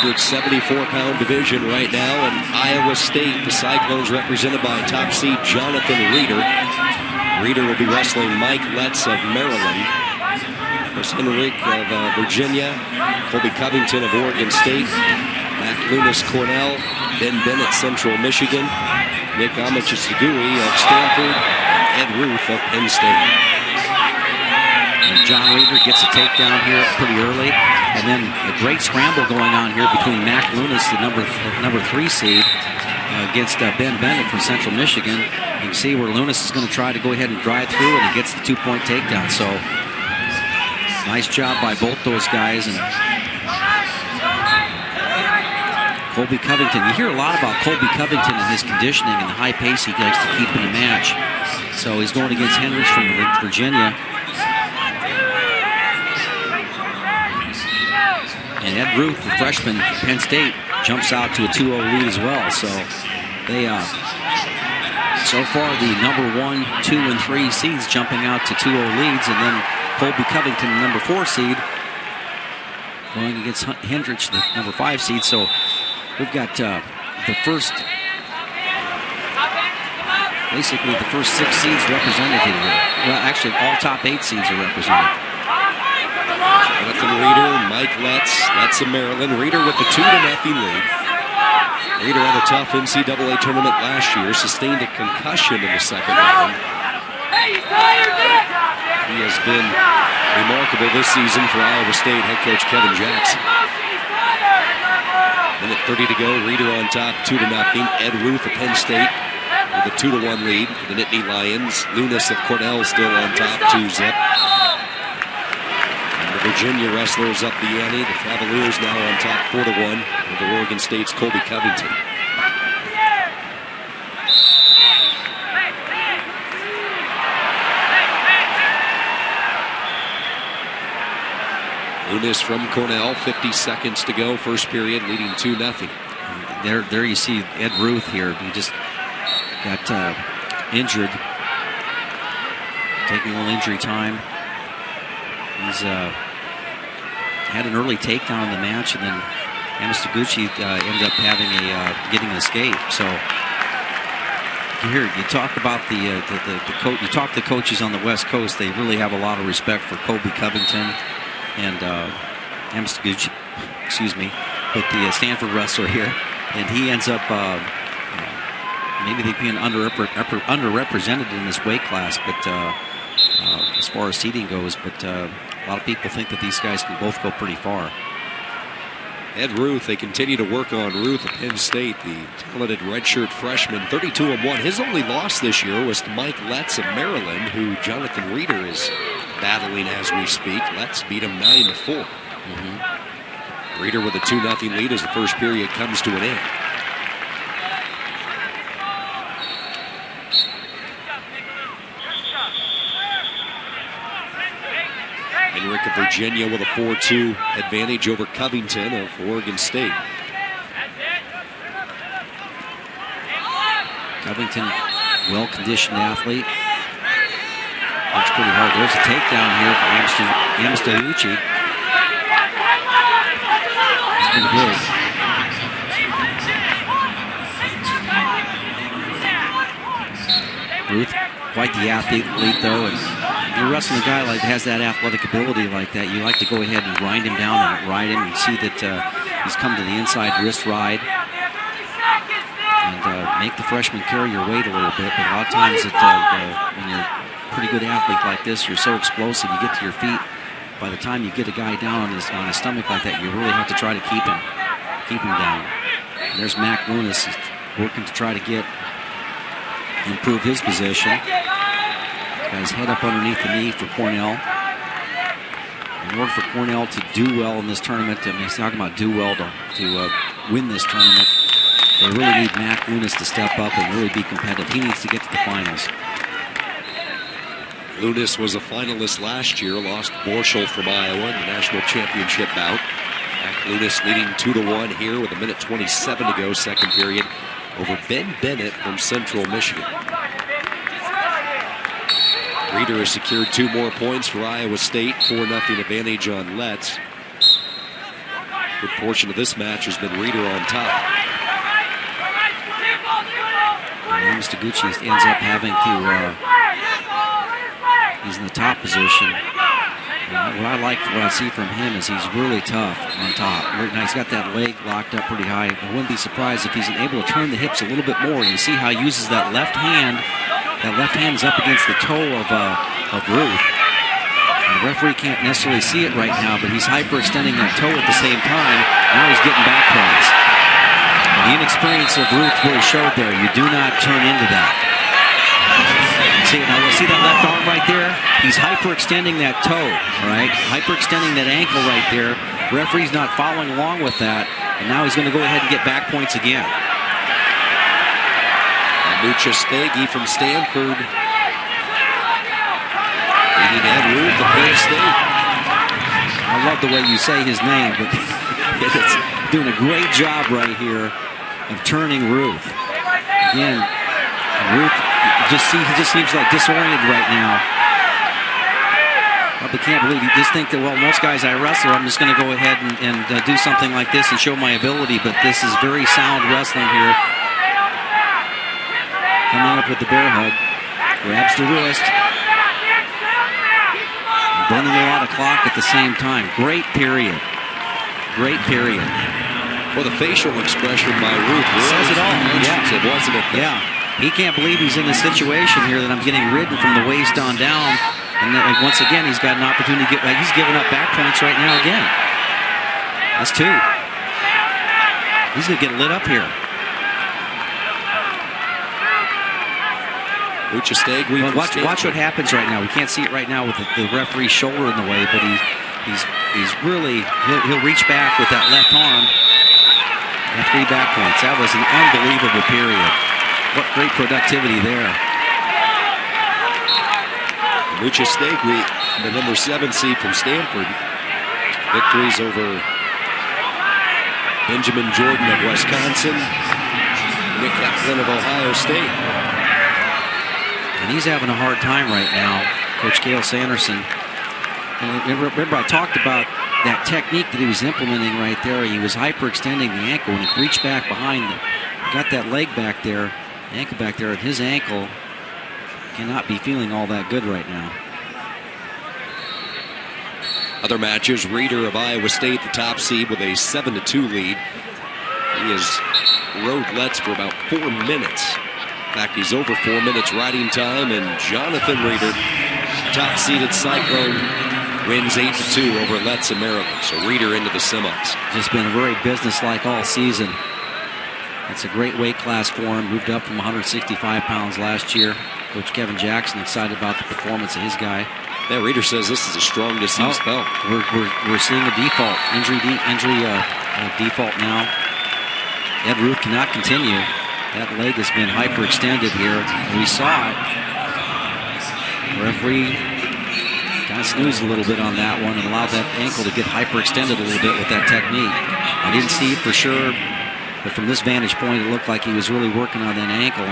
District's 74-pound division right now. And Iowa State, the Cyclones represented by top seed Jonathan Reeder. Reeder will be wrestling Mike Letts of Maryland. Chris Henrique of Virginia. Colby Covington of Oregon State. Mac Lunas Cornell. Ben Bennett, Central Michigan. Nick Amuchastegui of Stanford. Ed Ruth of Penn State. And John Reeder gets a takedown here pretty early. And then a great scramble going on here between Mac Lunas, the number 3 seed, against Ben Bennett from Central Michigan. You can see where Lunas is going to try to go ahead and drive through, and he gets the 2-point takedown. So nice job by both those guys. And Colby Covington, you hear a lot about Colby Covington and his conditioning and the high pace he likes to keep in the match. So he's going against Hendricks from Virginia. And Ed Ruth, the freshman at Penn State, jumps out to a 2-0 lead as well. So they, so far, the number 1, 2, and 3 seeds jumping out to 2-0 leads, and then Colby Covington, the number 4 seed, going against Hendricks, the number 5 seed. So we've got basically the first 6 seeds represented here. Well, actually, all top 8 seeds are represented. Jonathan Reeder, Mike Letts of Maryland. Reeder with the 2-0 lead. Reeder had a tough NCAA tournament last year, sustained a concussion in the second round. He has been remarkable this season for Iowa State head coach Kevin Jackson. Minute 30 to go, Reeder on top, 2-0. Ed Ruth of Penn State with a 2-1 lead for the Nittany Lions. Lunas of Cornell still on top, 2-0. Virginia wrestlers up the ante. The Cavaliers now on top 4-1 with the Oregon State's Colby Covington. Lunas from Cornell, 50 seconds to go, first period, leading 2-0. There you see Ed Ruth here. He just got injured, taking a little injury time. He's had an early takedown in the match, and then Amuchastegui ended up having getting an escape. So here you talk about the coach. You talk to coaches on the West Coast. They really have a lot of respect for Colby Covington and Amuchastegui, excuse me, with the Stanford wrestler here, and he ends up maybe they being underrepresented in this weight class, but as far as seeding goes, but. A lot of people think that these guys can both go pretty far. Ed Ruth, they continue to work on Ruth at Penn State, the talented redshirt freshman, 32-1. His only loss this year was to Mike Letts of Maryland, who Jonathan Reeder is battling as we speak. Letts beat him 9-4. Reeder with a 2-0 lead as the first period comes to an end. Henrique of Virginia with a 4-2 advantage over Covington of Oregon State. Covington, well-conditioned athlete. Works pretty hard. There's a takedown here for Amuchastegui. It's been good. Ruth, quite the athlete though, and you're wrestling a guy like has that athletic ability like that, you like to go ahead and grind him down and ride him. You see that he's come to the inside wrist ride and make the freshman carry your weight a little bit. But a lot of times when you're a pretty good athlete like this, you're so explosive, you get to your feet. By the time you get a guy down on his stomach like that, you really have to try to keep him down. And there's Mac Lunas working to try to improve his position. Got his head up underneath the knee for Cornell. In order for Cornell to do well in this tournament, I mean, he's talking about do well to win this tournament, they really need Mac Lunas to step up and really be competitive. He needs to get to the finals. Lunas was a finalist last year, lost Borschel from Iowa in the national championship bout. Mac Lunas leading 2-1 here with 1:27 to go, second period, over Ben Bennett from Central Michigan. Reeder has secured 2 more points for Iowa State, 4-0 advantage on Letts. Good portion of this match has been Reeder on top. Amuchastegui ends up having to, he's in the top position. What I see from him is he's really tough on top. Now he's got that leg locked up pretty high. I wouldn't be surprised if he's able to turn the hips a little bit more. You see how he uses that left hand. That left hand is up against the toe of Ruth. And the referee can't necessarily see it right now, but he's hyperextending that toe at the same time. Now he's getting back points. The inexperience of Ruth really showed there. You do not turn into that. See that left arm right there? He's hyperextending that toe, right? Hyperextending that ankle right there. Referee's not following along with that, and now he's going to go ahead and get back points again. Amuchastegui from Stanford. Leading at Ruth at Penn State. I love the way you say his name, but it's doing a great job right here of turning Ruth. Again, Ruth he just seems like disoriented right now. I can't believe you just think that, well, most guys I wrestle, I'm just going to go ahead and do something like this and show my ability, but this is very sound wrestling here. Coming up with the bear hug, grabs the wrist, burning a lot of clock at the same time. Great period. Great period. Well, the facial expression by Ruth really says it all. Yeah. It wasn't it? Yeah. He can't believe he's in this situation here that I'm getting ridden from the waist on down. And then, once again, he's got an opportunity to he's giving up back points right now again. That's 2. He's going to get lit up here. Amuchastegui. Well, watch what happens right now. We can't see it right now with the referee's shoulder in the way, but he's really, he'll reach back with that left arm. And 3 back points. That was an unbelievable period. What great productivity there. Amuchastegui, the number 7 seed from Stanford. Victories over Benjamin Jordan of Wisconsin, Nick Kaplan of Ohio State. And he's having a hard time right now, Coach Gail Sanderson. And remember, I talked about that technique that he was implementing right there. He was hyperextending the ankle when he reached back behind him. He got that leg back there, ankle back there, and his ankle cannot be feeling all that good right now. Other matches, Reeder of Iowa State, the top seed with a 7-2 lead. He has rode Letts for about 4 minutes. In fact, he's over 4 minutes riding time, and Jonathan Reeder, top seeded Cyclone, wins 8-2 over Letts in Maryland. So Reeder into the semis. Just been very businesslike all season. It's a great weight class for him. Moved up from 165 pounds last year. Coach Kevin Jackson excited about the performance of his guy. Yeah, Reeder says this is the strongest he's felt. We're seeing a default injury default now. Ed Ruth cannot continue. That leg has been hyperextended here. We saw it. The referee kind of snoozed a little bit on that one and allowed that ankle to get hyperextended a little bit with that technique. I didn't see it for sure, but from this vantage point, it looked like he was really working on that ankle.